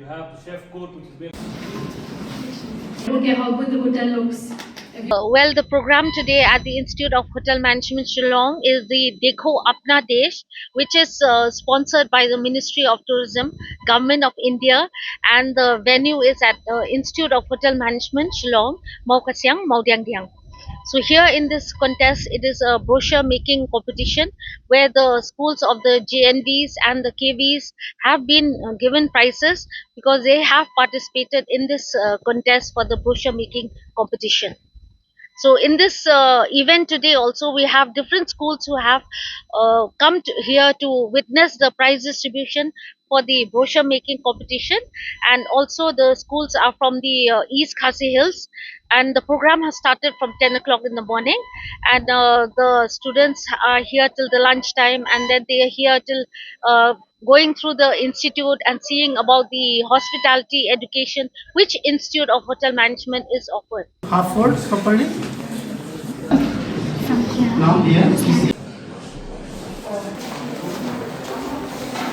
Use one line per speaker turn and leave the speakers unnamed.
You have the chef coat, which is very.
Look at how good the hotel looks.
Well, the program today at the Institute of Hotel Management Shillong is the Dekho Apna Desh, which is sponsored by the Ministry of Tourism, Government of India, and the venue is at Institute of Hotel Management Shillong, Mau Kasiang, Mau Diang Diang. So here in this contest, it is a brochure making competition where the schools of the JNVs and the KVs have been given prizes because they have participated in this contest for the brochure making competition. So in this event today also we have different schools who have come here to witness the prize distribution for the brochure making competition, and also the schools are from the East Khasi Hills, and the program has started from 10 o'clock in the morning, and the students are here till the lunchtime, and then they are here till going through the institute and seeing about the hospitality education which Institute of Hotel Management is offered.
Half fold properly. Now here.